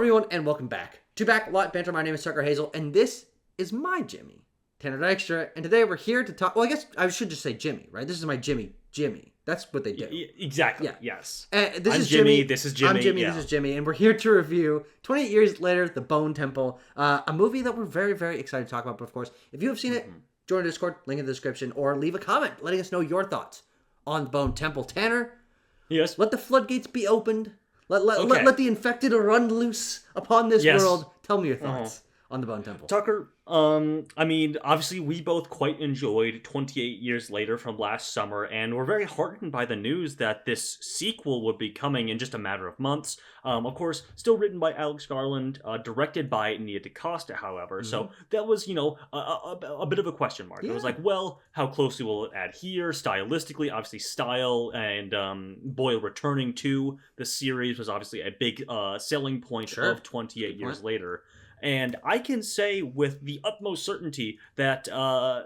everyone, and welcome back to Backlot Banter. My name is Tucker Hazel, and this is my Jimmy, Tanner Dykstra, and today we're here to talk... Well, I guess I should just say Jimmy, right? This is my Jimmy. That's what they do. Exactly, yeah. Yes. This is Jimmy, this is Jimmy. I'm Jimmy, yeah. This is Jimmy, and we're here to review 28 Years Later, The Bone Temple, a movie that we're very, very excited to talk about, but of course, if you have seen it, join our Discord, link in the description, or leave a comment letting us know your thoughts on The Bone Temple. Tanner? Yes? Let the floodgates be opened. Let the infected run loose upon this world. Tell me your thoughts on the Bone Temple. Tucker, obviously we both quite enjoyed 28 Years Later from last summer, and we're very heartened by the news that this sequel would be coming in just a matter of months. Of course, still written by Alex Garland, directed by Nia DaCosta, however, so that was, a bit of a question mark. Yeah. It was like, well, how closely will it adhere stylistically? Obviously, style and Boyle returning to the series was obviously a big selling point of 28 Years Later. And I can say with the utmost certainty that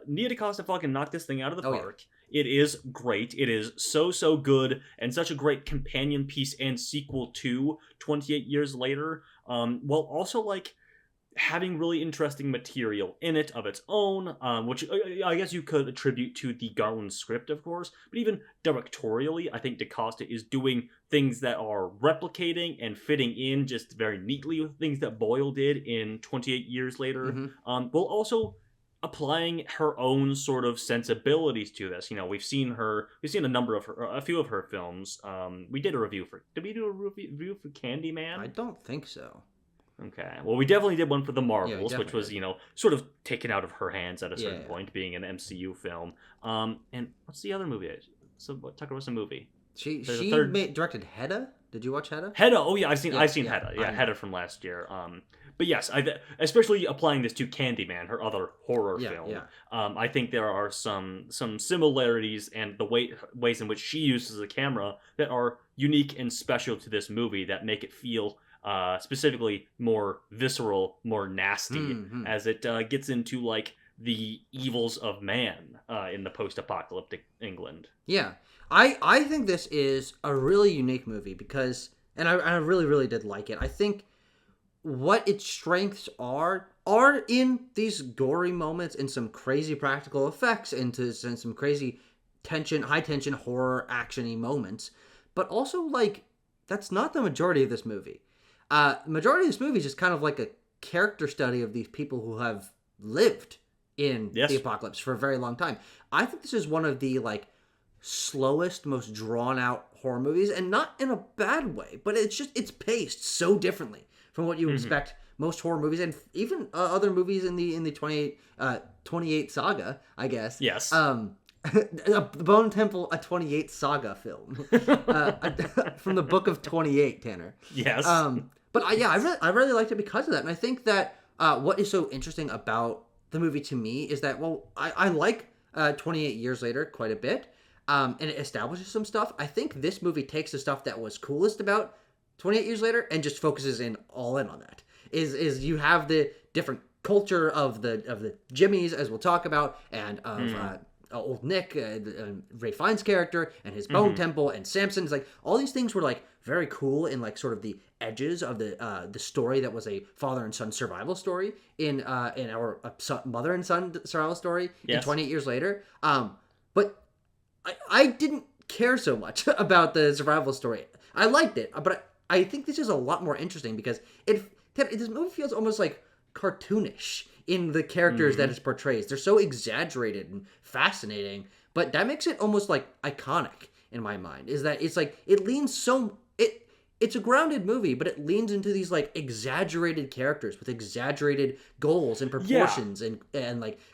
Nia DaCosta fucking knocked this thing out of the park. Yeah. It is great. It is so good, and such a great companion piece and sequel to 28 Years Later, while also, having really interesting material in it of its own, which I guess you could attribute to the Garland script, of course, but even directorially, I think DaCosta is doing things that are replicating and fitting in just very neatly with things that Boyle did in 28 Years Later, while also applying her own sort of sensibilities to this. We've seen a few of her films. Did we do a review for Candyman? I don't think so. Okay. Well, we definitely did one for The Marvels, which was, sort of taken out of her hands at a certain point, being an MCU film. And what's the other movie? So, Tucker, what's the movie? She directed Hedda? Did you watch Hedda? Hedda. Oh yeah, I've seen Hedda. Yeah, Hedda from last year. But yes, especially applying this to Candyman, her other horror film. Yeah. I think there are some similarities and the ways in which she uses the camera that are unique and special to this movie that make it feel specifically more visceral, more nasty, as it gets into the evils of man in the post-apocalyptic England. Yeah, I think this is a really unique movie because, and I really, really did like it. I think what its strengths are in these gory moments and some crazy practical effects and some crazy high tension horror actiony moments, but also that's not the majority of this movie. The majority of this movie is just kind of like a character study of these people who have lived in the apocalypse for a very long time. I think this is one of the slowest, most drawn out horror movies, and not in a bad way, but it's paced so differently from what you expect most horror movies, and even other movies in the 28 saga, I guess. Yes. The Bone Temple, a 28 saga film from the Book of 28, Tanner. Yes. But I really liked it because of that, and I think that what is so interesting about the movie to me is that I like 28 Years Later quite a bit, and it establishes some stuff. I think this movie takes the stuff that was coolest about 28 Years Later and just focuses all in on that. Is you have the different culture of the Jimmies, as we'll talk about, and of old Nick, Ray Fiennes' character, and his Bone Temple, and Samson's all these things were very cool in sort of the edges of the story that was a father and son survival story in our mother and son survival story in 28 Years Later. But I didn't care so much about the survival story. I liked it, but I think this is a lot more interesting because this movie feels almost cartoonish in the characters that it portrays. They're so exaggerated and fascinating, but that makes it almost iconic in my mind. Is that it leans it's a grounded movie, but it leans into these exaggerated characters with exaggerated goals and proportions and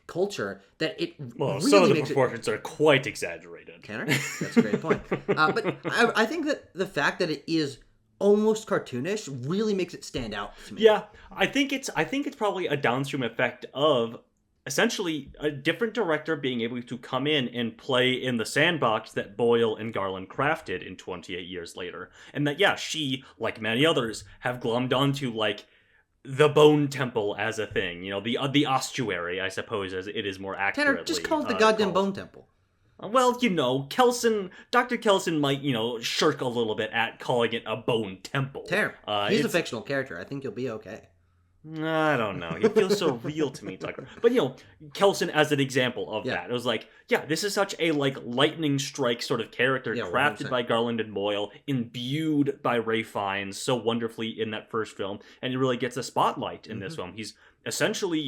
culture that it really some of the makes proportions are quite exaggerated. Tanner, that's a great point. But I think that the fact that it is almost cartoonish really makes it stand out to me. Yeah, I think it's probably a downstream effect of essentially a different director being able to come in and play in the sandbox that Boyle and Garland crafted in 28 Years Later. And that, she, like many others, have glommed onto, the Bone Temple as a thing. The ossuary, I suppose, as it is more accurately. Tanner, just call it the goddamn Bone Temple. Well, Dr. Kelson might, shirk a little bit at calling it a bone temple. Terrible. He's a fictional character. I think you'll be okay. I don't know. He feels so real to me, Tucker. But Kelson as an example of that. It was like, yeah, this is such a lightning strike sort of character, crafted 100%. By Garland and Boyle, imbued by Ray Fiennes so wonderfully in that first film, and he really gets a spotlight in this film. He's essentially,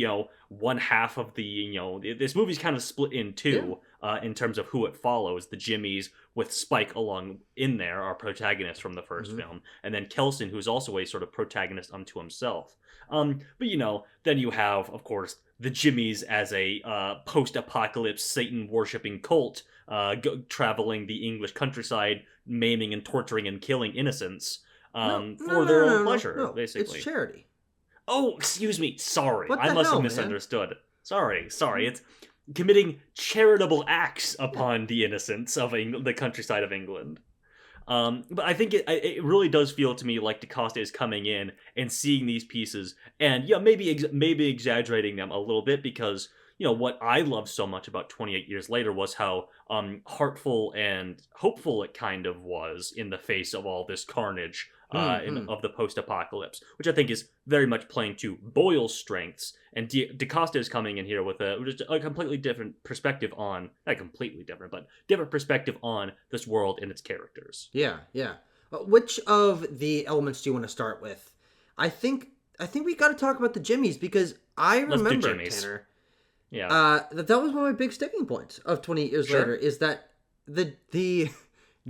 one half of the, this movie's kind of split in two in terms of who it follows. The Jimmies with Spike along in there are protagonists from the first film, and then Kelson, who's also a sort of protagonist unto himself. But then you have, of course, the Jimmies as a post-apocalypse Satan-worshipping cult traveling the English countryside, maiming and torturing and killing innocents for their own pleasure, basically. It's charity. Oh, excuse me. Sorry. I must have misunderstood. Man? Sorry. It's committing charitable acts upon the innocents of the countryside of England. But I think it really does feel to me like DaCosta is coming in and seeing these pieces and maybe exaggerating them a little bit, because what I loved so much about 28 Years Later was how heartful and hopeful it kind of was in the face of all this carnage of the post-apocalypse, which I think is very much playing to Boyle's strengths. And DaCosta is coming in here with a completely different perspective on, not completely different, but different perspective on this world and its characters. Yeah. Which of the elements do you want to start with? I think we got to talk about the Jimmies, because I remember, Tanner. Yeah. That was one of my big sticking points of 28 Years Later, is that the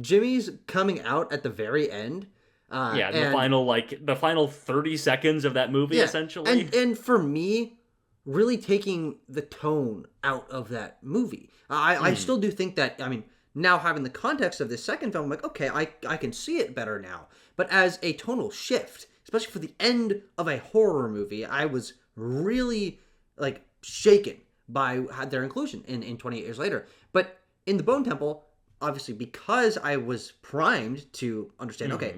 Jimmies coming out at the very end. The final 30 seconds of that movie, essentially. And for me, really taking the tone out of that movie. I still do think that, now having the context of this second film, I'm like, okay, I can see it better now. But as a tonal shift, especially for the end of a horror movie, I was really, shaken by their inclusion in 28 Years Later. But in the Bone Temple, obviously, because I was primed to understand, okay,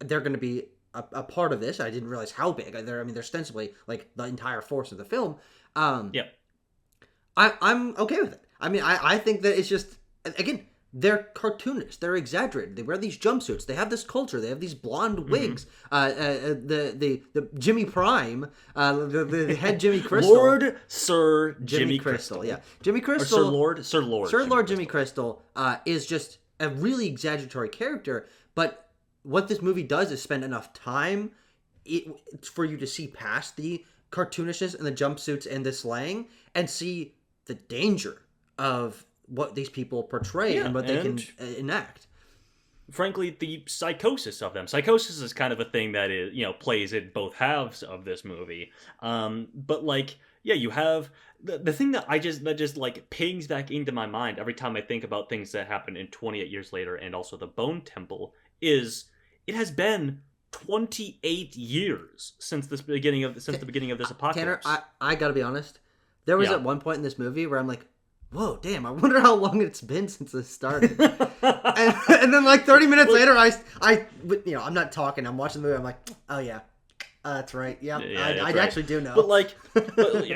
they're going to be a part of this. I didn't realize how big. They're ostensibly the entire force of the film. I'm okay with it. I think that it's just, again, they're cartoonish. They're exaggerated. They wear these jumpsuits. They have this culture. They have these blonde wigs. The Jimmy Prime, the head Jimmy Crystal, Lord Sir Jimmy Crystal. Yeah, Jimmy Crystal. Or Sir Lord Jimmy Crystal is just a really exaggeratory character, but what this movie does is spend enough time for you to see past the cartoonishness and the jumpsuits and the slang and see the danger of what these people portray and what they can enact. Frankly, the psychosis of them. Psychosis is kind of a thing that is, plays in both halves of this movie. But you have the thing that just pings back into my mind every time I think about things that happened in 28 Years Later and also the Bone Temple is it has been 28 years since the beginning of this apocalypse. Tanner, I gotta be honest. There was at one point in this movie where I'm like, whoa, damn, I wonder how long it's been since this started. and then 30 minutes later, I'm not talking, I'm watching the movie, I'm like, oh yeah, that's right. Yeah, I actually do know. But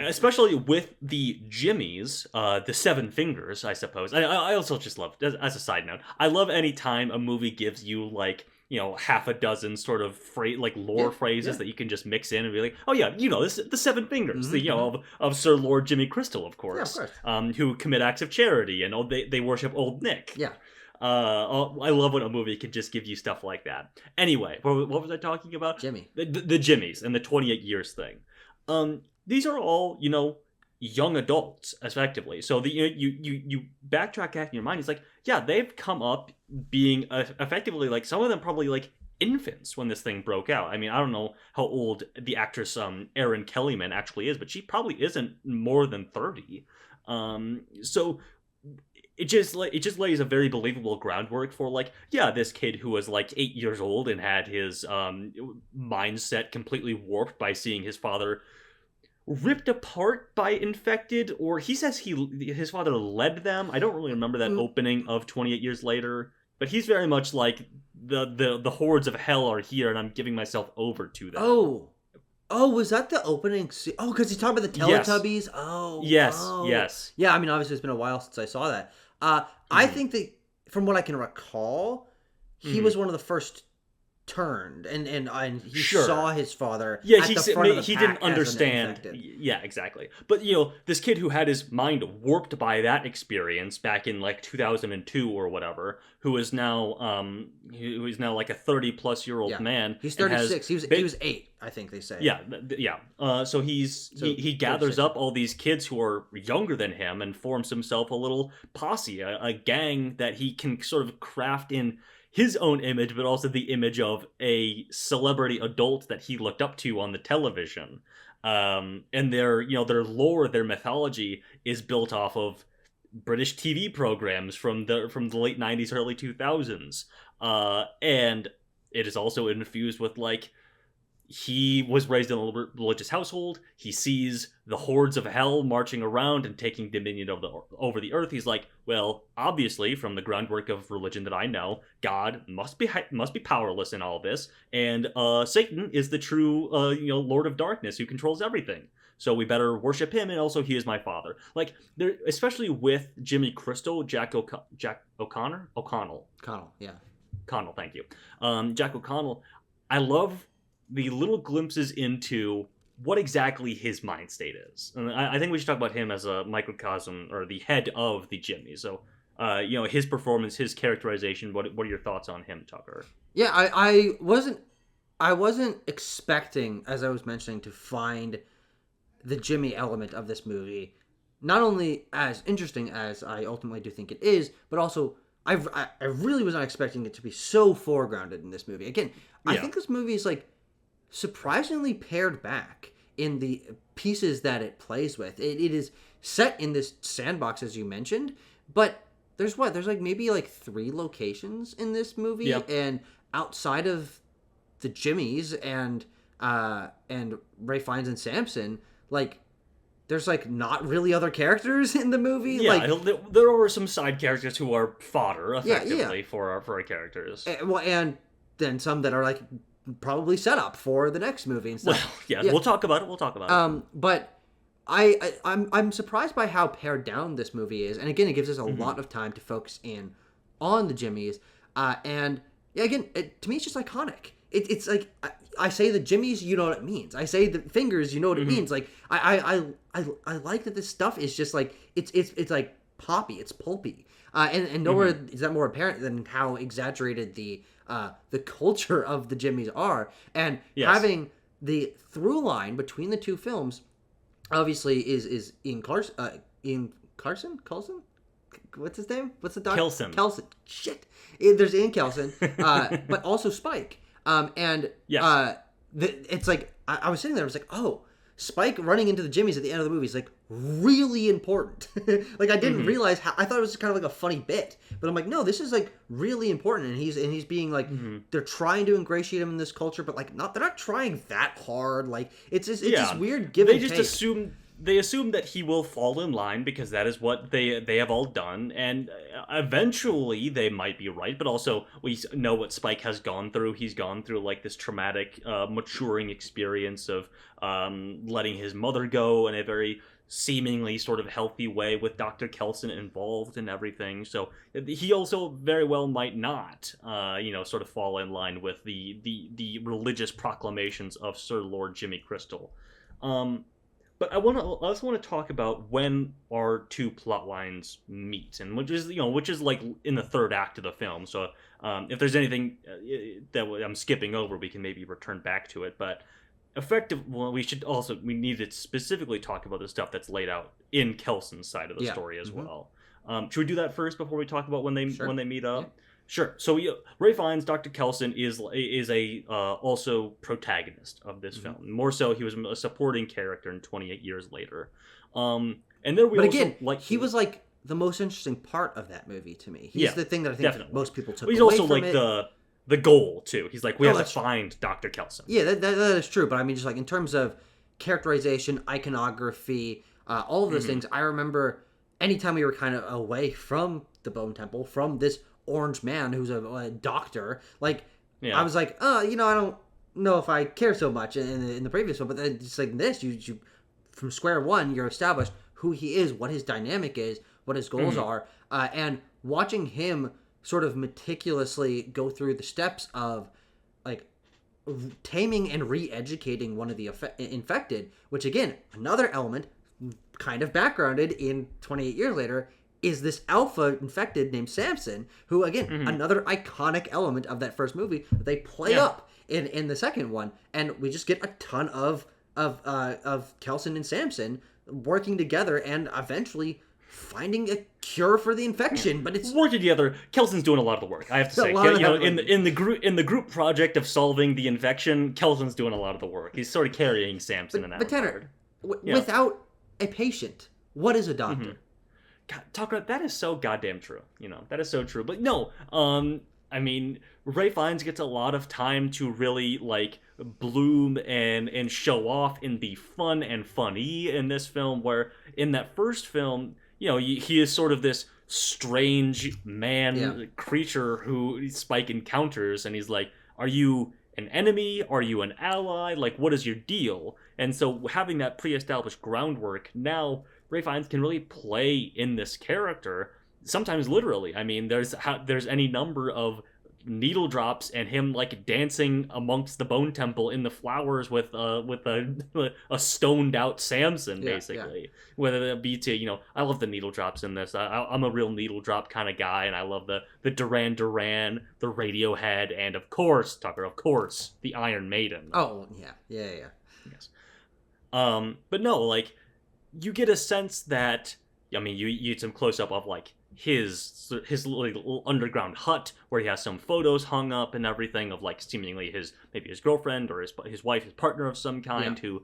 especially with the Jimmies, the Seven Fingers, I suppose. I also just love, as a side note, I love any time a movie gives you half a dozen sort of lore phrases that you can just mix in and be like, oh yeah, this the Seven Fingers, of Sir Lord Jimmy Crystal, of course, who commit acts of charity and they worship Old Nick. Yeah. I love when a movie can just give you stuff like that. Anyway, what was I talking about? Jimmy. The Jimmies and the 28 years thing. These are all, young adults, effectively. So you backtrack in your mind. It's they've come up being effectively some of them probably infants when this thing broke out. I don't know how old the actress Erin Kellyman actually is, but she probably isn't more than 30. So it just lays a very believable groundwork for this kid who was 8 years old and had his mindset completely warped by seeing his father ripped apart by infected, or he says his father led them. I don't really remember that opening of 28 Years Later, but he's very much the hordes of hell are here and I'm giving myself over to them. Oh, was that the opening scene? Oh, because he's talking about the Teletubbies? Yes. Yes. Yeah, obviously it's been a while since I saw that. I think that from what I can recall, he was one of the first turned, and he saw his father. Yeah, at the front of the he pack didn't understand. Yeah, exactly. But this kid who had his mind warped by that experience back in like 2002 or whatever, who is now like a 30-plus-year-old man. He's 36. He was 8, I think they say. Yeah. So he gathers up all these kids who are younger than him and forms himself a little posse, a gang that he can sort of craft in his own image, but also the image of a celebrity adult that he looked up to on the television. And their lore, their mythology is built off of British TV programs from the late 90s, early 2000s. And it is also infused with, like, he was raised in a religious household. He sees the hordes of hell marching around and taking dominion over the earth. He's like, well, obviously, from the groundwork of religion that I know, God must be powerless in all this, and Satan is the true Lord of Darkness who controls everything. So we better worship him, and also he is my father. Like, there, especially with Jimmy Crystal, Jack O'Connell. Yeah. Connell, thank you. Jack O'Connell. I love the little glimpses into what exactly his mind state is. And I think we should talk about him as a microcosm, or the head of the Jimmy. So, his performance, his characterization, what are your thoughts on him, Tucker? Yeah, I wasn't expecting, as I was mentioning, to find the Jimmy element of this movie not only as interesting as I ultimately do think it is, but also I really was not expecting it to be so foregrounded in this movie. Again, I think this movie is like surprisingly pared back in the pieces that it plays with. It is set in this sandbox, as you mentioned, but there's like maybe like 3 locations in this movie, and outside of the Jimmys and Ray Fiennes and Samson, like there's like not really other characters in the movie. Yeah, like there are some side characters who are fodder effectively for our characters. And then some that are like probably set up for the next movie and stuff. Well, we'll talk about it. But I'm surprised by how pared down this movie is, and again, it gives us a lot of time to focus in on the Jimmys. And again, to me, it's just iconic. It's like I say the Jimmys, you know what it means. I say the fingers, you know what it means. Like I like that this stuff is just like it's like poppy, it's pulpy, and nowhere is that more apparent than how exaggerated the culture of the Jimmys are, and having the through line between the two films, obviously is Ian Carson. What's his name? What's the doctor? Kelson. Shit. There's Ian Kelson, but also Spike. It's like I was sitting there. I was like, oh, Spike running into the Jimmys at the end of the movie is like really important. Like I didn't realize how. I thought it was kind of like a funny bit, but I'm like, no, this is like really important, and he's being like they're trying to ingratiate him in this culture, but like they're not trying that hard. Like it's this weird give and take. They assume that he will fall in line because that is what they have all done, and eventually they might be right, but also we know what Spike has gone through. He's gone through like this traumatic maturing experience of letting his mother go in a very seemingly sort of healthy way with Dr. Kelson involved and everything. So he also very well might not sort of fall in line with the religious proclamations of Sir Lord Jimmy Crystal. But I also want to talk about when our two plot lines meet, and which is like in the third act of the film. So if there's anything that I'm skipping over, we can maybe return back to it. But we need to specifically talk about the stuff that's laid out in Kelson's side of the story as well. Should we do that first before we talk about when they meet up? Yeah. Sure. So Ray Fiennes, Dr. Kelson is a also protagonist of this film. More so, he was a supporting character in 28 Years Later. And then he was like the most interesting part of that movie to me. He's the thing that I think most people took away from it. He's also like the goal too. He's like, we have to find Dr. Kelson. Yeah, that is true. But I mean, just like in terms of characterization, iconography, all of those things. I remember anytime we were kind of away from the Bone Temple, from this orange man who's a doctor, like I was like, I don't know if I care so much in the previous one, but then just like this, you from square one, you're established who he is, what his dynamic is, what his goals are, and watching him sort of meticulously go through the steps of like taming and re-educating one of the infected, which again, another element kind of backgrounded in 28 years later, is this alpha infected named Samson, who again, another iconic element of that first movie that they play up in the second one, and we just get a ton of Kelson and Samson working together and eventually finding a cure for the infection. But it's working together. Kelson's doing a lot of the work, I have to say. In the group project of solving the infection, Kelson's doing a lot of the work. He's sort of carrying Samson in that regard. But Tanner, without a patient, what is a doctor? God, Tucker, that is so goddamn true. That is so true. But no, I mean, Ray Fiennes gets a lot of time to really like bloom and show off and be fun and funny in this film. Where in that first film, he is sort of this strange man creature who Spike encounters, and he's like, "Are you an enemy? Are you an ally? Like, what is your deal?" And so having that pre-established groundwork, now Ray Fiennes can really play in this character, sometimes literally. I mean, there's any number of needle drops and him like dancing amongst the bone temple in the flowers with a stoned out Samson, basically. Whether that be to, I love the needle drops in this. I'm a real needle drop kind of guy, and I love the Duran Duran, the Radiohead, and of course, Tucker, the Iron Maiden. Oh yeah. Yes. But no, like, you get a sense that, I mean, you get some close up of like his little underground hut where he has some photos hung up and everything of like seemingly maybe his girlfriend or his wife, his partner of some kind, who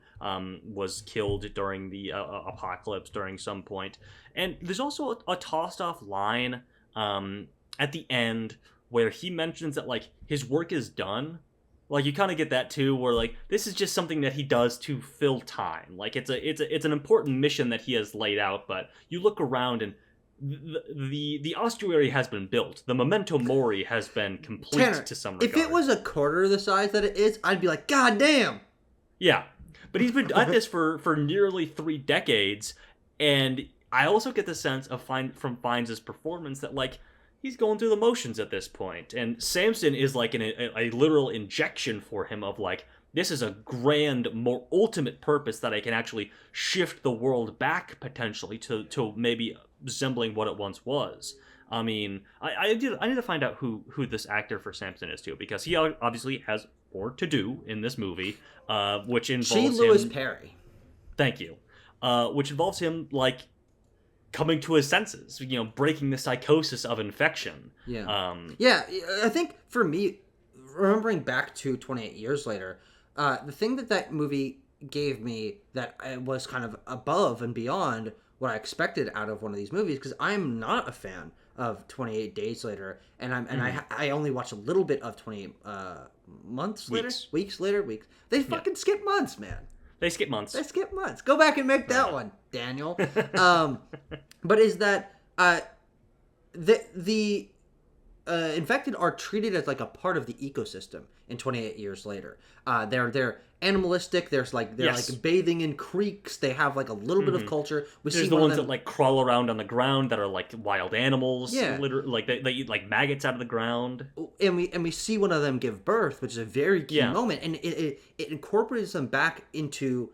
was killed during the apocalypse during some point. And there's also a tossed off line at the end where he mentions that like his work is done. Like, you kind of get that too, where like this is just something that he does to fill time. Like, it's an important mission that he has laid out, but you look around and the ossuary has been built. The memento mori has been complete, Tanner, to some regard. If it was a quarter of the size that it is, I'd be like, God damn. Yeah, but he's been at this for nearly 3 decades, and I also get the sense from Fiennes' performance that like he's going through the motions at this point, and Samson is like a literal injection for him of like, this is a grand, more ultimate purpose that I can actually shift the world back potentially to maybe resembling what it once was. I mean, I need to find out who this actor for Samson is too, because he obviously has more to do in this movie, which involves Lewis Perry. Thank you. Which involves him like coming to his senses, breaking the psychosis of infection. Yeah. I think for me, remembering back to 28 years later, the thing that movie gave me that was kind of above and beyond what I expected out of one of these movies, because I'm not a fan of 28 Days Later, and I only watched a little bit of 28 weeks later. They fucking skip months, man. They skip months. Go back and make that one, Daniel. But is that the infected are treated as like a part of the ecosystem in 28 years later. They're animalistic. They're like bathing in creeks. They have like a little bit of culture. There's the ones that like crawl around on the ground that are like wild animals. Yeah, like they eat like maggots out of the ground. And we see one of them give birth, which is a very key moment, and it incorporates them back into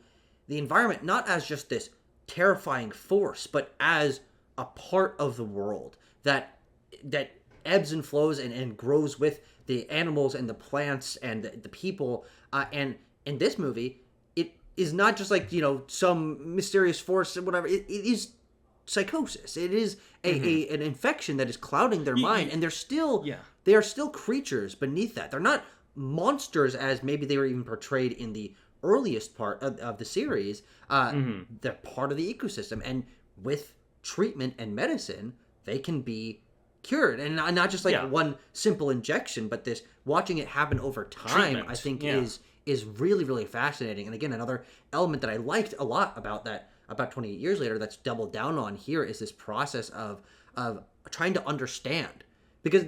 the environment, not as just this terrifying force, but as a part of the world that ebbs and flows and grows with the animals and the plants and the people. And in this movie, it is not just like, some mysterious force or whatever. It is psychosis. It is an infection that is clouding their mind, and they are still creatures beneath that. They're not monsters as maybe they were even portrayed in the earliest part of the series. They're part of the ecosystem, and with treatment and medicine, they can be cured, and not just like one simple injection, but this watching it happen over time. I think is really, really fascinating. And again, another element that I liked a lot about 28 years later that's doubled down on here is this process of trying to understand, because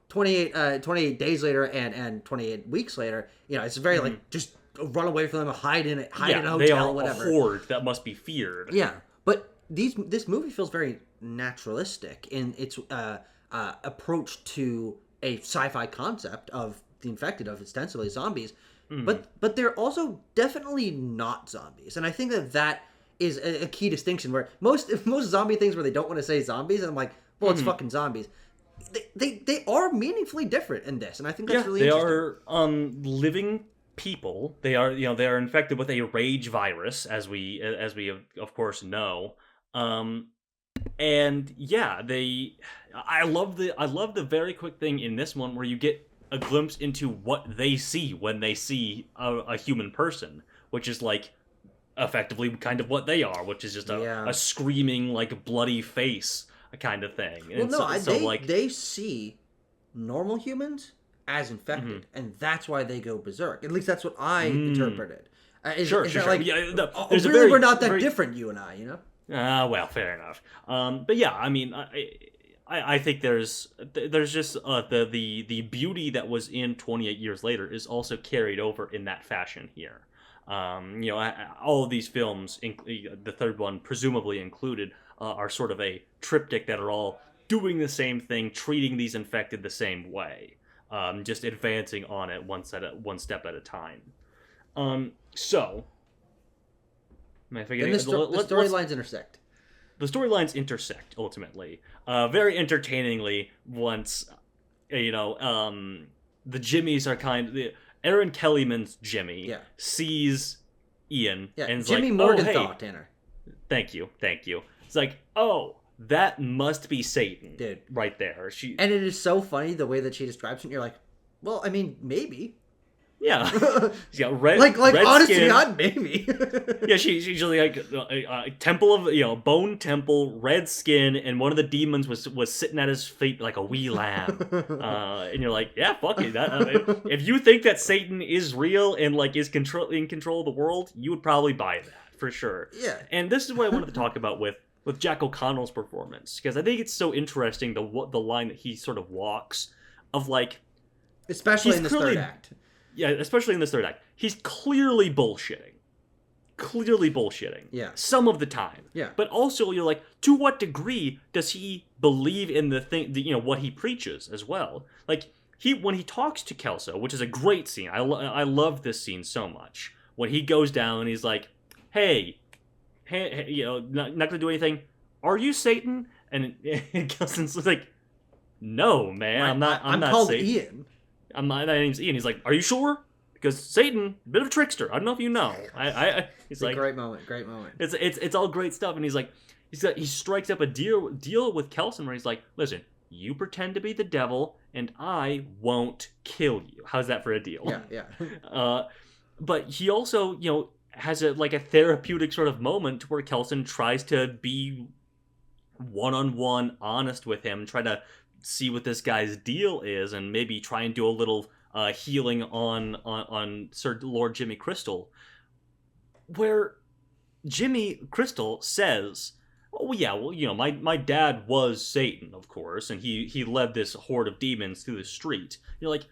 28 days later and 28 weeks later, it's very like just run away from them, hide in a hotel, they are whatever. A horde that must be feared. Yeah, but this movie feels very naturalistic in its approach to a sci-fi concept of the infected, of ostensibly zombies, but they're also definitely not zombies, and I think that is a key distinction. Where most zombie things where they don't want to say zombies, and I'm like, well, it's fucking zombies. They are meaningfully different in this, and I think that's really interesting. They are living people. They are they are infected with a rage virus, as we of course know. And yeah, I love the very quick thing in this one where you get a glimpse into what they see when they see a human person, which is like effectively kind of what they are, which is just a screaming, like, bloody face kind of thing. Well, no, they see normal humans as infected, and that's why they go berserk. At least that's what I interpreted. Sure. Like, yeah, we're not that different, you and I, you know? Well, fair enough. But yeah, I mean, I think there's just the beauty that was in 28 Years Later is also carried over in that fashion here. All of these films, the third one presumably included, are sort of a triptych that are all doing the same thing, treating these infected the same way, just advancing on it one step at a time. So, am I forgetting? The storylines intersect. The storylines intersect ultimately, very entertainingly. Once the Jimmies are Aaron Kellyman's Jimmy sees Ian and is Jimmy like, Morgenthau, hey, Tanner. Thank you. It's like, oh, that must be Satan, dude, right there. And it is so funny the way that she describes it. You're like, well, I mean, maybe. Yeah, she's got red, like red honest skin. to God, maybe. Yeah, she's usually like a temple of bone temple, red skin, and one of the demons was sitting at his feet like a wee lamb. And you're like, yeah, fuck it. If you think that Satan is real and like is in control of the world, you would probably buy that for sure. Yeah. And this is what I wanted to talk about with Jack O'Connell's performance, because I think it's so interesting the line that he sort of walks of like, especially in the third act. Yeah, especially in this third act. He's clearly bullshitting. Yeah. Some of the time. Yeah. But also, you're like, to what degree does he believe in the thing, what he preaches as well? Like, when he talks to Kelso, which is a great scene. I love this scene so much. When he goes down and he's like, hey, not gonna do anything. Are you Satan? And Kelson's like, no, man, I'm not called Satan. Ian. My name's Ian. He's like, are you sure? Because Satan, a bit of a trickster. I don't know if you know. He's like, great moment. It's all great stuff. And he strikes up a deal with Kelson where he's like, listen, you pretend to be the devil, and I won't kill you. How's that for a deal? Yeah. But he also, has a therapeutic sort of moment where Kelson tries to be one-on-one honest with him, try to see what this guy's deal is, and maybe try and do a little healing on Sir Lord Jimmy Crystal, where Jimmy Crystal says, oh yeah, well, my dad was Satan, of course, and he led this horde of demons through the street. You're like,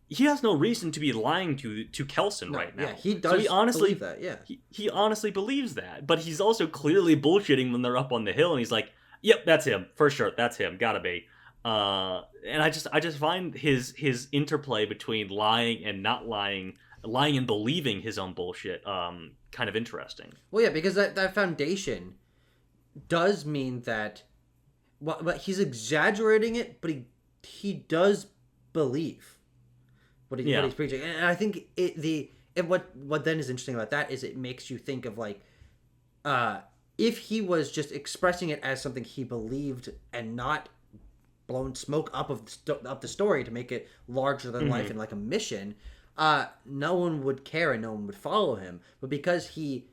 he has no reason to be lying to Kelson right now. Yeah, he does. So he honestly believe that. Yeah, he honestly believes that, but he's also clearly bullshitting when they're up on the hill, and he's like, yep, that's him for sure. That's him. Gotta be. And I just find his interplay between lying and not lying and believing his own bullshit kind of interesting. Well, yeah, because that foundation does mean that, but he's exaggerating it, but he does believe what he's preaching, and I think what then is interesting about that is it makes you think of like, if he was just expressing it as something he believed and not blown smoke up the story to make it larger than life and like a mission, no one would care and no one would follow him. But because he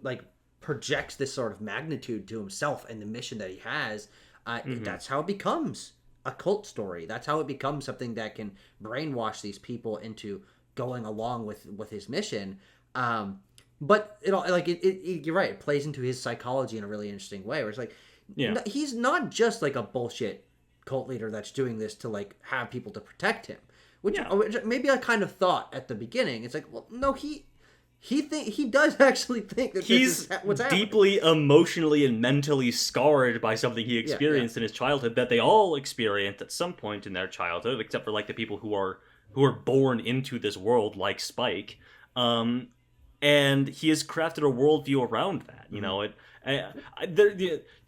like projects this sort of magnitude to himself and the mission that he has, that's how it becomes a cult story. That's how it becomes something that can brainwash these people into going along with his mission. But you're right, it plays into his psychology in a really interesting way, where it's like, he's not just like a bullshit cult leader that's doing this to like have people to protect him, which maybe I kind of thought at the beginning. It's like, well, no, he does actually think that he's this is what's happening. Deeply emotionally and mentally scarred by something he experienced in his childhood that they all experienced at some point in their childhood, except for like the people who are born into this world, like Spike. And he has crafted a worldview around that. You know,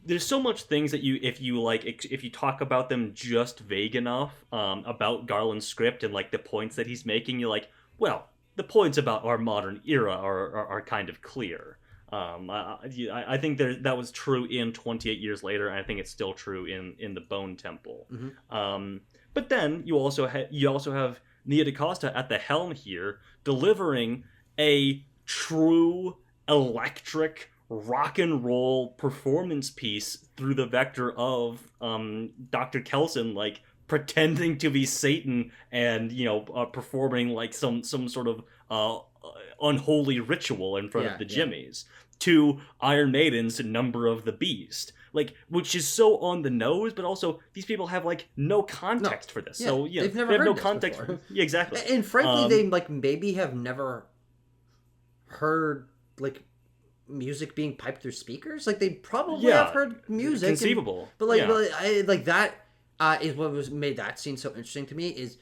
there's so much things that if you talk about them just vague enough about Garland's script and like the points that he's making, you're like, well, the points about our modern era are kind of clear. I think that was true in 28 Years Later, and I think it's still true in the Bone Temple. But then you also have Nia DaCosta at the helm here, delivering a true electric rock and roll performance piece through the vector of Dr. Kelson, like pretending to be Satan and performing like some sort of unholy ritual in front of the Jimmies, to Iron Maiden's Number of the Beast, like, which is so on the nose, but also these people have like no context for this. So they've never they have heard no this context. before. Yeah, exactly. And frankly, they like maybe have never heard like music being piped through speakers. Like they probably have heard music, conceivable. But like that is what made that scene so interesting to me. Is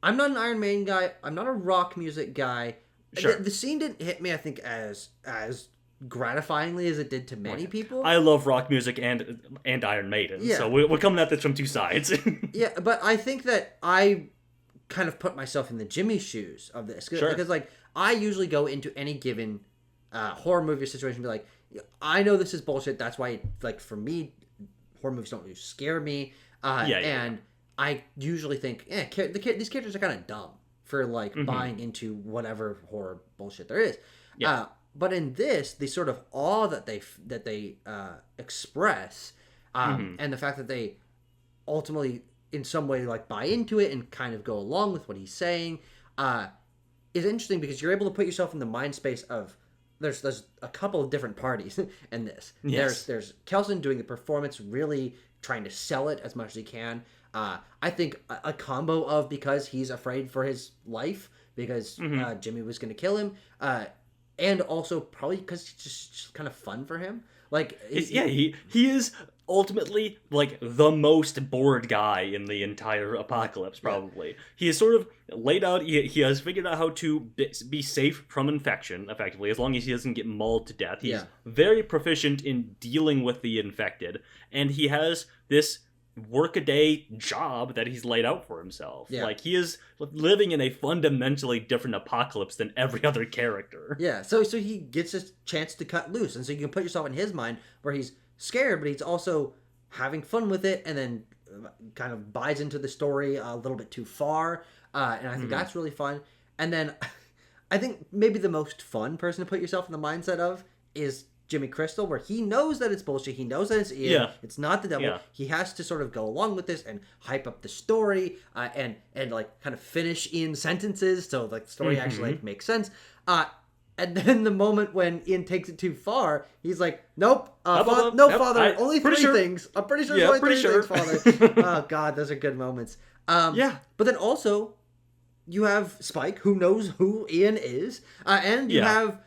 I'm not an Iron Maiden guy. I'm not a rock music guy. Sure. The scene didn't hit me, I think, as gratifyingly as it did to many people. I love rock music and Iron Maiden, so we're coming at this from two sides. Yeah, but I think that I kind of put myself in the Jimmy shoes of this. Sure. Because like I usually go into any given horror movie situation and be like, I know this is bullshit. That's why, like, for me, horror movies don't really scare me. And I usually think, these characters are kind of dumb for like buying into whatever horror bullshit there is. Yeah. But in this, the sort of awe that they express, and the fact that they ultimately, in some way, like buy into it and kind of go along with what he's saying, is interesting because you're able to put yourself in the mind space of there's a couple of different parties in this. Yes. There's Kelson doing the performance, really trying to sell it as much as he can. I think a combo of, because he's afraid for his life because Jimmy was going to kill him, and also probably because it's just kind of fun for him. Like he is ultimately like the most bored guy in the entire apocalypse, probably. He is sort of laid out, he has figured out how to be safe from infection, effectively, as long as he doesn't get mauled to death. He's very proficient in dealing with the infected, and he has this workaday job that he's laid out for himself. Like, he is living in a fundamentally different apocalypse than every other character. So he gets a chance to cut loose, and so you can put yourself in his mind where he's scared, but he's also having fun with it, and then kind of buys into the story a little bit too far, and I think that's really fun. And then I think maybe the most fun person to put yourself in the mindset of is Jimmy Crystal, where he knows that it's bullshit, he knows that it's Ian, it's not the devil. He has to sort of go along with this and hype up the story, and like kind of finish Ian's sentences so like the story actually like makes sense. And then the moment when Ian takes it too far, he's like, "Nope, Father, only three things. I'm pretty sure it's only three things, Father." Oh God, those are good moments. But then also, you have Spike, who knows who Ian is, and you have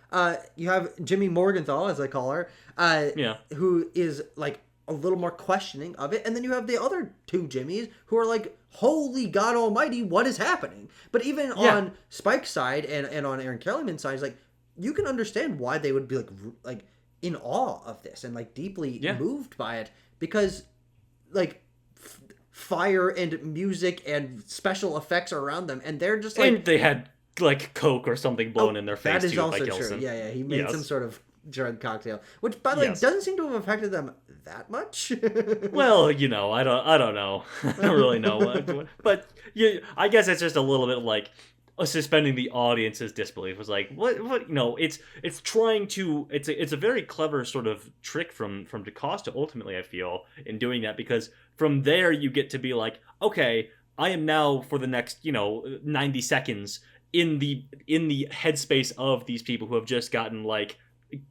Jimmy Morgenthau, as I call her, who is like a little more questioning of it, and then you have the other two Jimmys who are like, "Holy God Almighty, what is happening?" But even on Spike's side and on Aaron Kellyman's side, it's like, you can understand why they would be like in awe of this and like deeply moved by it, because like fire and music and special effects are around them, and they're just like, and they had like Coke or something blown in their face. That is too, also by true. Gilson. Yeah, he made some sort of drug cocktail, which by the way doesn't seem to have affected them that much. Well, I don't know. I don't really know, but I guess it's just a little bit like suspending the audience's disbelief. Was like, what it's trying to, it's a very clever sort of trick from DaCosta ultimately, I feel, in doing that, because from there you get to be like, okay, I am now for the next 90 seconds in the headspace of these people who have just gotten like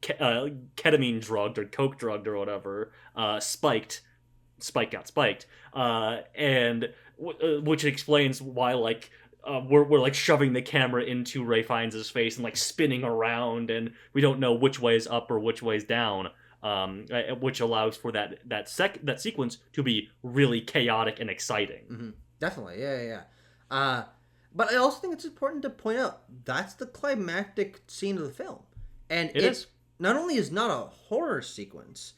ketamine drugged or coke drugged or whatever, Spike got spiked, and which explains why like we're like shoving the camera into Ray Fiennes' face and like spinning around, and we don't know which way is up or which way is down. Which allows for that sequence to be really chaotic and exciting. Mm-hmm. Definitely, yeah. But I also think it's important to point out that's the climactic scene of the film, and it is not only is not a horror sequence,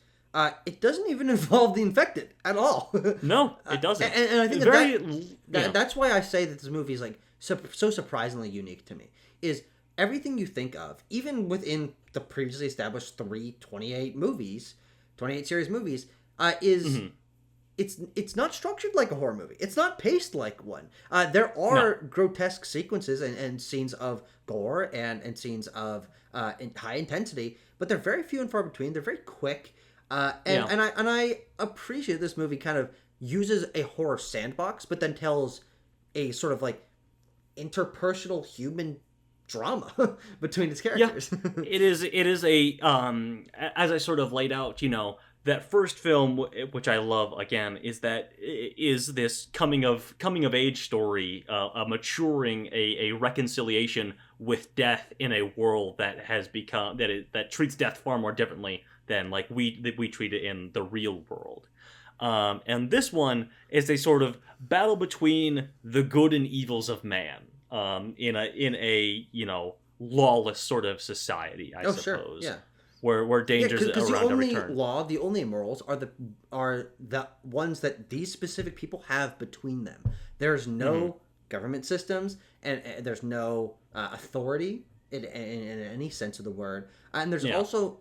it doesn't even involve the infected at all. No, it doesn't. And I think that's why I say that this movie is like so surprisingly unique to me. Is everything you think of, even within the previously established 28 series movies, is mm-hmm. It's not structured like a horror movie. It's not paced like one. There are grotesque sequences and scenes of gore and scenes of high intensity, but they're very few and far between. They're very quick, and I appreciate this movie kind of uses a horror sandbox, but then tells a sort of like interpersonal human drama between its characters. Yeah. It is a as I sort of laid out, that first film, which I love again, is this coming of age story, a maturing, a reconciliation with death in a world that has become that treats death far more differently than like we treat it in the real world. And this one is a sort of battle between the good and evils of man, in a lawless sort of society, I suppose. Sure. Yeah. Where dangers around every turn. The only morals are the ones that these specific people have between them. There's no government systems, and there's no authority in any sense of the word, and there's also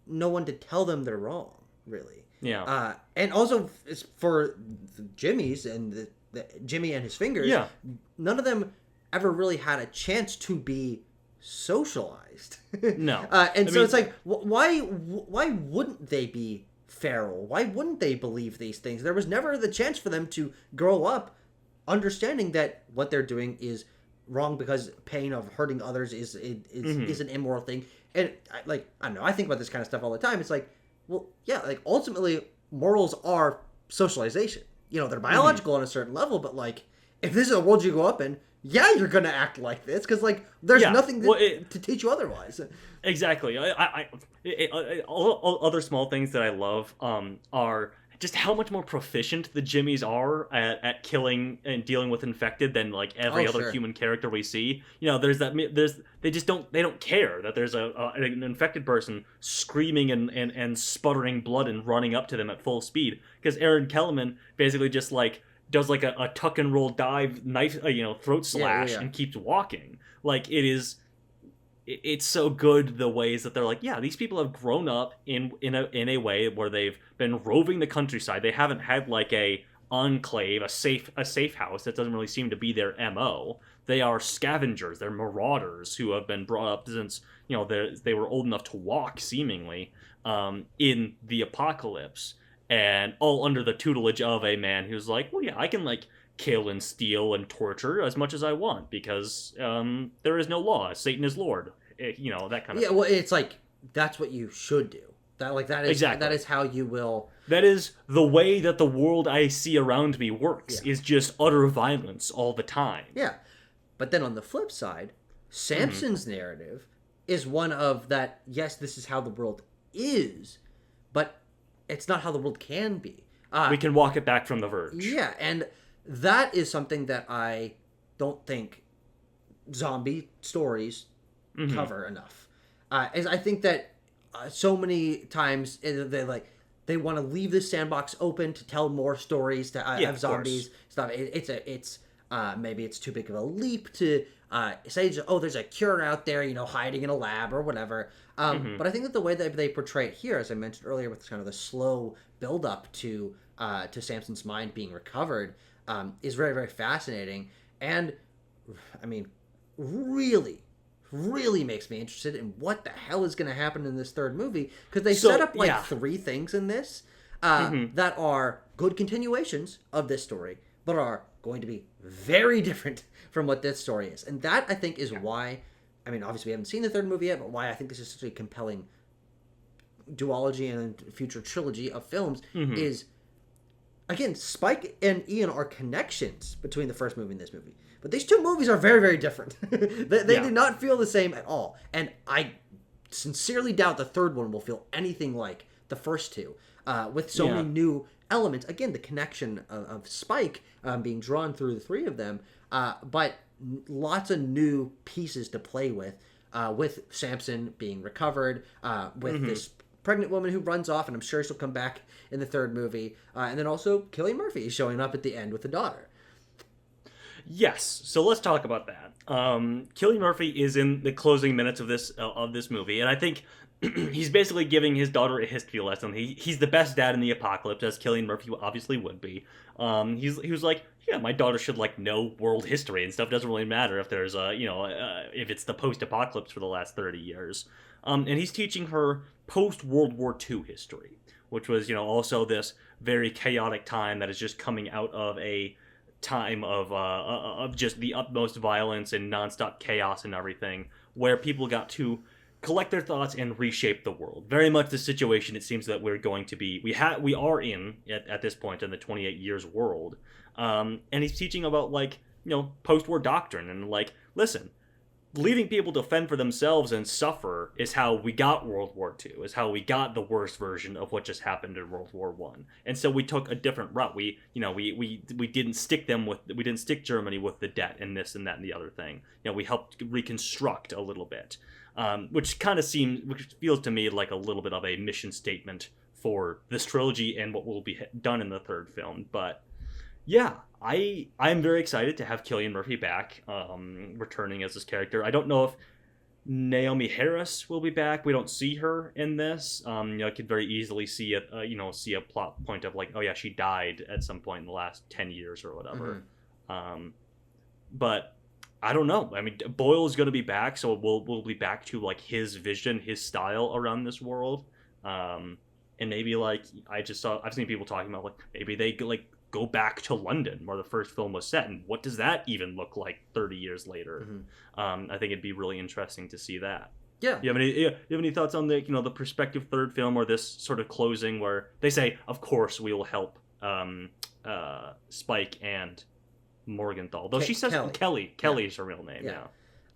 no one to tell them they're wrong, really. Yeah. And also for the Jimmys and the Jimmy and his fingers. Yeah. None of them ever really had a chance to be socialized. No. It's like, why wouldn't they be feral? Why wouldn't they believe these things? There was never the chance for them to grow up understanding that what they're doing is wrong because pain of hurting others is an immoral thing. And I don't know, I think about this kind of stuff all the time. It's like, well, yeah, like ultimately morals are socialization. They're biological on a certain level, but like if this is a world you grow up in, yeah, you're gonna act like this because like there's nothing to teach you otherwise. Exactly. All other small things that I love are just how much more proficient the Jimmys are at killing and dealing with infected than like every other human character we see. They don't care that there's an infected person screaming and sputtering blood and running up to them at full speed, because Aaron Kellerman basically just like does like a tuck and roll dive knife, throat slash and keeps walking. Like it's so good the ways that they're like, yeah, these people have grown up in a way where they've been roving the countryside. They haven't had like a enclave, a safe house. That doesn't really seem to be their MO. They are scavengers. They're marauders who have been brought up since they were old enough to walk, seemingly, in the apocalypse, and all under the tutelage of a man who's like, well, yeah, I can like kill and steal and torture as much as I want because there is no law. Satan is Lord. That kind of thing. Well, it's like that's what you should do. That is exactly. That is how you will. That is the way that the world I see around me works. Is just utter violence all the time. Yeah, but then on the flip side, Samson's narrative is one of that. Yes, this is how the world is, but it's not how the world can be. We can walk it back from the verge. Yeah, and that is something that I don't think zombie stories cover enough. As I think that so many times they want to leave this sandbox open to tell more stories to have zombies stuff. Maybe it's too big of a leap to say, there's a cure out there, hiding in a lab or whatever. But I think that the way that they portray it here, as I mentioned earlier, with kind of the slow build up to Samson's mind being recovered, is very, very fascinating. And I mean, really, really makes me interested in what the hell is going to happen in this third movie, because they set up three things in this that are good continuations of this story, but are going to be very different from what this story is. And that, I think, is why, I mean, obviously we haven't seen the third movie yet, but why I think this is such a compelling duology and future trilogy of films is again, Spike and Ian are connections between the first movie and this movie. But these two movies are very, very different. They Yeah. do not feel the same at all. And I sincerely doubt the third one will feel anything like the first two, with so Yeah. many new elements. Again, the connection of Spike being drawn through the three of them, but lots of new pieces to play with Samson being recovered, with this pregnant woman who runs off, and I'm sure she'll come back in the third movie, and then also Cillian Murphy showing up at the end with the daughter. Yes, so let's talk about that. Cillian Murphy is in the closing minutes of this movie, and I think he's basically giving his daughter a history lesson. He's the best dad in the apocalypse, as Cillian Murphy obviously would be. He was like, yeah, my daughter should like know world history and stuff. Doesn't really matter if there's if it's the post-apocalypse for the last 30 years. And he's teaching her post-World War II history, which was also this very chaotic time that is just coming out of a time of just the utmost violence and nonstop chaos and everything, where people got to collect their thoughts and reshape the world. Very much the situation it seems that we're going to be. We are in at this point in the 28 years world, and he's teaching about like post-war doctrine and like listen. Leaving people to fend for themselves and suffer is how we got World War II, is how we got the worst version of what just happened in World War One. And so we took a different route. We didn't stick Germany with the debt and this and that and the other thing. We helped reconstruct a little bit, which feels to me like a little bit of a mission statement for this trilogy and what will be done in the third film. But yeah, I'm very excited to have Cillian Murphy back, returning as this character. I don't know if Naomi Harris will be back. We don't see her in this. I could very easily see a plot point of like, oh yeah, she died at some point in the last 10 years or whatever. But I don't know. I mean, Boyle is going to be back, so we'll be back to like his vision, his style around this world. And maybe like I've seen people talking about like maybe they like go back to London where the first film was set, and what does that even look like 30 years later? I think it'd be really interesting to see that. Yeah. You have any thoughts on the the prospective third film or this sort of closing where they say, of course we will help Spike and Morgenthau, though she says Kelly. Kelly's her real name. No,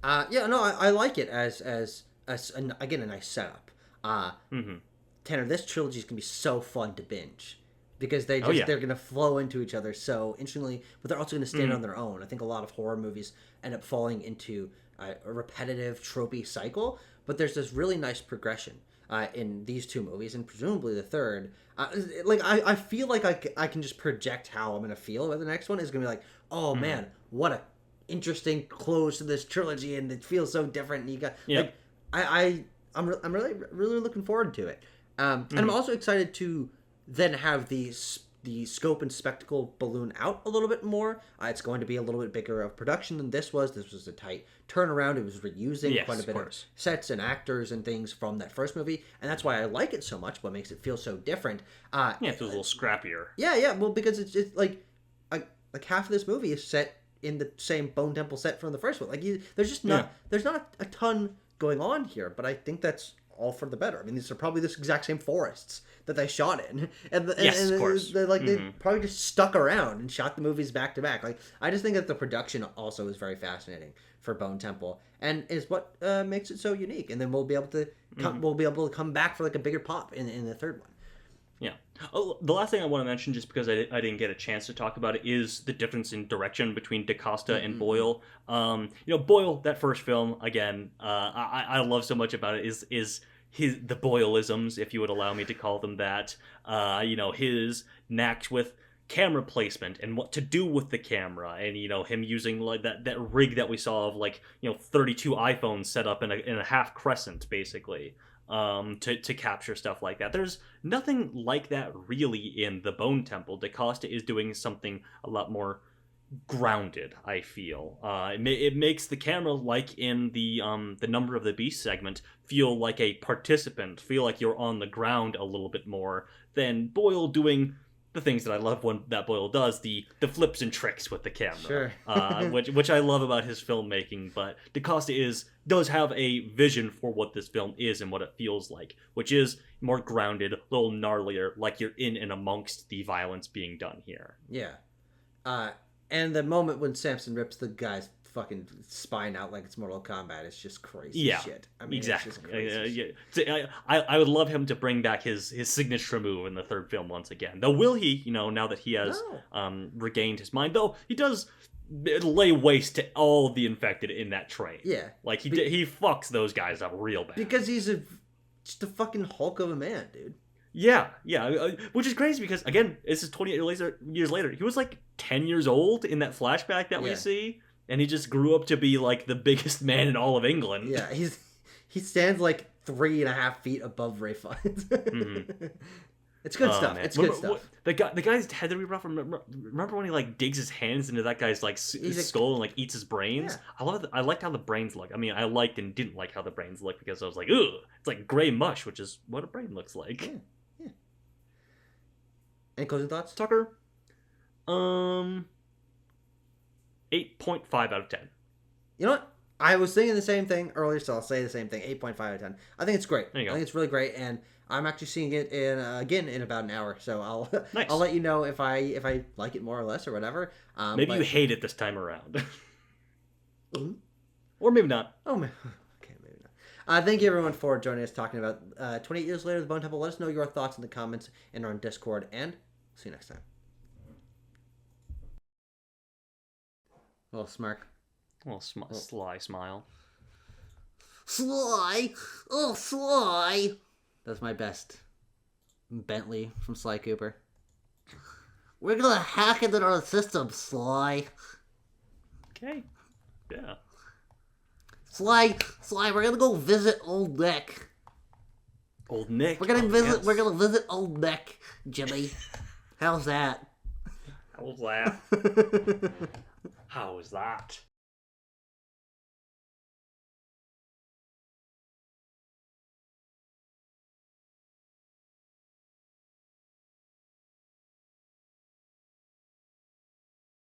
I like it as again a nice setup. Tanner, this trilogy is gonna be so fun to binge, because they're going to flow into each other so interestingly, but they're also going to stand on their own. I think a lot of horror movies end up falling into a repetitive, tropey cycle, but there's this really nice progression in these two movies, and presumably the third. I feel like I can just project how I'm going to feel about the next one. Is going to be like, oh man, what a interesting close to this trilogy, and it feels so different. And you got I'm really really looking forward to it, and I'm also excited to then have the scope and spectacle balloon out a little bit more. It's going to be a little bit bigger of production than this was. This was a tight turnaround. It was reusing quite a bit of sets and actors and things from that first movie, and that's why I like it so much. What makes it feel so different? It feels a little scrappier. Yeah. Well, because it's like half of this movie is set in the same Bone Temple set from the first one. There's just not there's not a ton going on here, but I think that's all for the better. I mean, these are probably this exact same forests that they shot in, and of course. They probably just stuck around and shot the movies back to back. Like, I just think that the production also is very fascinating for Bone Temple, and is what makes it so unique. And then we'll be able to come back for like a bigger pop in the third one. Yeah. Oh, the last thing I want to mention, just because I didn't get a chance to talk about it, is the difference in direction between DaCosta and Boyle. Boyle, that first film, again, I love so much about it is the Boyleisms, if you would allow me to call them that. His knack with camera placement and what to do with the camera, and him using like that rig that we saw of like 32 iPhones set up in a half crescent, basically. To capture stuff like that. There's nothing like that really in the Bone Temple. DaCosta is doing something a lot more grounded, I feel. It makes the camera, like in the Number of the Beast segment, feel like a participant, feel like you're on the ground a little bit more than Boyle doing the things that I love when that Boyle does, the flips and tricks with the camera, Sure. which I love about his filmmaking. But DaCosta does have a vision for what this film is and what it feels like, which is more grounded, a little gnarlier, like you're in and amongst the violence being done here. Yeah. And the moment when Samson rips the guy's fucking spine out like it's Mortal Kombat, it's just crazy shit. I mean, exactly. It's just crazy shit. So, I would love him to bring back his signature move in the third film once again. Though will he, now that he has regained his mind, though he does lay waste to all the infected in that train. Yeah. Like he fucks those guys up real bad. Because he's just a fucking Hulk of a man, dude. Yeah, which is crazy because, again, this is 28 years later. He was like 10 years old in that flashback that we see, and he just grew up to be like the biggest man in all of England. Yeah, he stands like 3.5 feet above Ray Fiennes. It's good stuff. Man. It's good stuff. The guy's head that we brought from. Remember when he like digs his hands into that guy's like skull and like eats his brains? Yeah. I liked how the brains look. I mean, I liked and didn't like how the brains look because I was like, ugh, it's like gray mush, which is what a brain looks like. Yeah. Any closing thoughts, Tucker? 8.5 out of 10. You know what? I was thinking the same thing earlier, so I'll say the same thing. 8.5 out of 10. I think it's great. There you go. I think it's really great, and I'm actually seeing it again in about an hour. So I'll nice. I'll let you know if I like it more or less or whatever. Maybe you hate it this time around, or maybe not. Oh man. Okay, maybe not. Thank you everyone for joining us talking about 28 years later, the Bone Temple. Let us know your thoughts in the comments and on Discord, and see you next time. A little smirk. A little sly smile. Sly! Oh, Sly! That's my best. Bentley from Sly Cooper. We're gonna hack into our system, Sly. Okay. Yeah. Sly, we're gonna go visit Old Nick. Old Nick? We're gonna visit. Yes. We're gonna visit Old Nick, Jimmy. How's that? How's that? How was that?